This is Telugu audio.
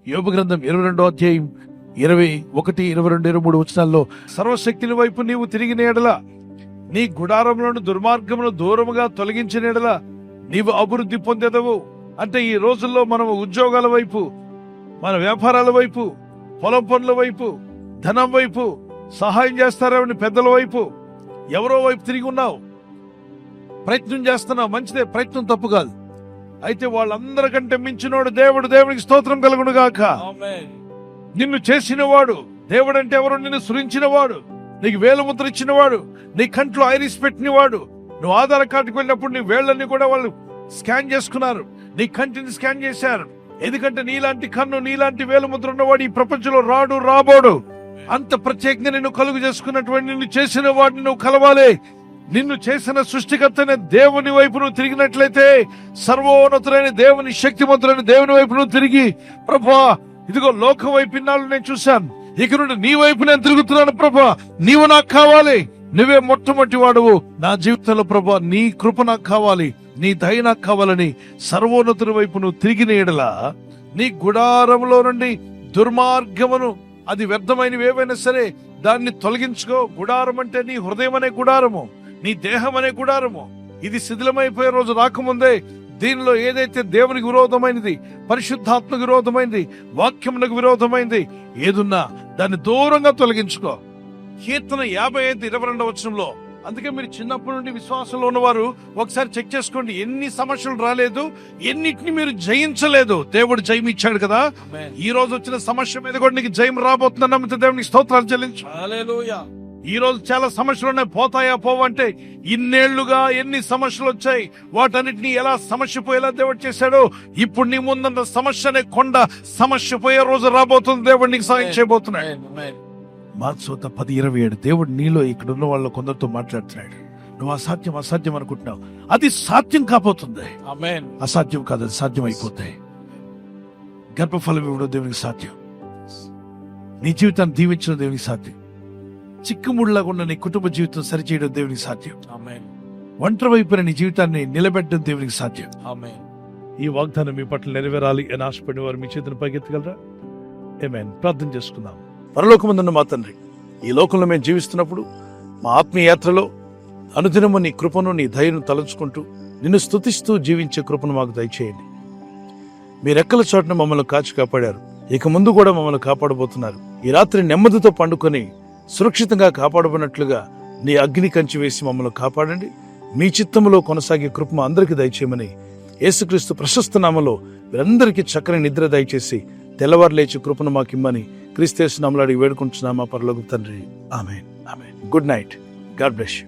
యోబు గ్రంథం 22వ అధ్యాయం 21, 22, 23 వచనాల్లో సర్వశక్తుని వైపు నీవు తిరిగిన ఎడల, నీ గుడారంలోని దుర్మార్గమును దూరముగా తొలగించిన ఎడల నీవు అభివృద్ధి పొందేదవు. అంటే ఈ రోజుల్లో మనం ఉద్యోగాల వైపు, మన వ్యాపారాల వైపు, పొలం పనుల వైపు, ధనం వైపు, సహాయం చేస్తారని పెద్దల వైపు, ఎవరో వైపు తిరిగి ఉన్నావు, ప్రయత్నం చేస్తున్నావు. మంచిదే, ప్రయత్నం తప్పు కాదు. అయితే వాళ్ళందరికంటే మించినోడు దేవుడు. దేవునికి స్తోత్రం కలుగును గాక. నిన్ను చేసిన వాడు దేవుడు. అంటే ఎవరు? నిన్ను సృజించిన వాడు, నీకు వేలుముద్ర ఇచ్చిన వాడు, నీ కంట్లో ఐరిస్ పెట్టిన వాడు. నువ్వు ఆధార్ కార్డుకు వెళ్ళినప్పుడు నీ వేళ్ళని కూడా వాళ్ళు స్కాన్ చేసుకున్నారు, నీ కంటిని స్కాన్ చేశారు. ఎందుకంటే నీలాంటి కన్ను, నీలాంటి వేలుముద్ర ఉన్నవాడు ఈ ప్రపంచంలో రాబోడు. అంత ప్రత్యేకంగా నిన్ను కలుగు చేసుకున్నటువంటి నిన్ను చేసిన వాడిని నువ్వు కలవాలి. నిన్ను చేసిన సృష్టికర్తైన దేవుని వైపు నువ్వు తిరిగినట్లయితే, సర్వోన్నతులైన దేవుని, శక్తిమంతులైన దేవుని వైపు నువ్వు తిరిగి, ప్రభా ఇదిగో లోకం వైపు ఇన్నాళ్ళు నేను చూశాను, ఇక నుండి నీ వైపు నేను తిరుగుతున్నాను ప్రభా, నీవు నాకు కావాలి, నువ్వే మొట్టమొదటి వాడువు నా జీవితంలో ప్రభా, నీ కృప నాకు కావాలి, నీ దయ నాకు కావాలని సర్వోన్నతుని వైపు నువ్వు తిరిగిన ఎడల, నీ గుడారంలో నుండి దుర్మార్గమును, అది వ్యర్థమైనవి ఏవైనా సరే దాన్ని తొలగించుకో. గుడారం అంటే నీ హృదయం అనే గుడారము, నీ దేహం అనే గుడారము. ఇది శిథిలమైపోయే రోజు రాకముందే దీనిలో ఏదైతే దేవునికి విరోధమైనది, పరిశుద్ధాత్మకు విరోధమైనది, వాక్యమునకు విరోధమైనది ఏదున్నా దాన్ని దూరంగా తొలగించుకో. కీర్తన 55, 22 వచనంలో, అందుకే మీరు చిన్నప్పటి నుండి విశ్వాసంలో ఉన్నవారు ఒకసారి చెక్ చేసుకోండి. ఎన్ని సమస్యలు రాలేదు, ఎన్నిటిని మీరు జయించలేదు. దేవుడు జయం ఇచ్చాడు కదా. ఈ రోజు వచ్చిన సమస్య మీద కూడా నీకు జయం రాబోతుందని నమ్మితే దేవునికి స్తోత్రాలు చెల్లించు. హల్లెలూయా. ఈ రోజు చాలా సమస్యలు ఉన్నాయి, పోతాయా పోవంటే, ఇన్నేళ్లుగా ఎన్ని సమస్యలు వచ్చాయి, వాటన్నిటిని ఎలా సమస్య పోయేలా దేవుడు చేశాడు. ఇప్పుడు నీ ముందున్న సమస్య అనే కొండ సమస్య పోయే రోజు రాబోతుంది. దేవుడు నీకు సాయం చేయబోతున్నాడు. మార్క్స్ 10:27 దేవుడు నీలో ఇక్కడ ఉన్న వాళ్ళు కొందరితో మాట్లాడుతున్నాడు. నువ్వు అసాధ్యం అనుకుంటున్నావు, అది సాధ్యం కాబోతుంది. అసాధ్యం కాదు, అది సాధ్యం అయిపోతాయి. గర్భఫలం ఇవ్వడం దేవునికి సాధ్యం, నీ జీవితాన్ని దీవించడం దేవునికి సాధ్యం, చిక్కుముడిలాగా ఉన్న నీ కుటుంబ జీవితం సరిచేయడం దేవునికి సాధ్యం, ఒంటరి వైపున నీ జీవితాన్ని నిలబెట్టడం దేవునికి సాధ్యం. ఈ వాగ్దానం మీ పట్ల నెరవేరాలి అని ఆశపడిన వారు మీ చేతిని పైకెత్తగలరా? ఆమేన్. ప్రార్థన చేసుకుందాం. పరలోకమందున్న మా తండ్రి, ఈ లోకంలో మేము జీవిస్తున్నప్పుడు మా ఆత్మీయ యాత్రలో అనుదినము నీ కృపను, నీ దయను తలంచుకుంటూ నిన్ను స్తుతిస్తూ జీవించే కృపను మాకు దయచేయండి. మీ రెక్కల చోటున మమ్మల్ని కాచి కాపాడారు, ఇక ముందు కూడా మమ్మల్ని కాపాడబోతున్నారు. ఈ రాత్రి నెమ్మదితో పండుకొని సురక్షితంగా కాపాడబడినట్లుగా నీ అగ్ని కంచి వేసి మమ్మల్ని కాపాడండి. మీ చిత్తములో కొనసాగే కృప మా అందరికీ దయచేయమని యేసుక్రీస్తు ప్రశస్త నామములో వీరందరికీ చక్కని నిద్ర దయచేసి తెల్లవారు లేచి కృపను మాకిమ్మని క్రీస్తు యేసు నామములో అడిగి వేడుకుంటున్నామా పరలోకపు తండ్రి. Amen. Amen. Good night. God bless you.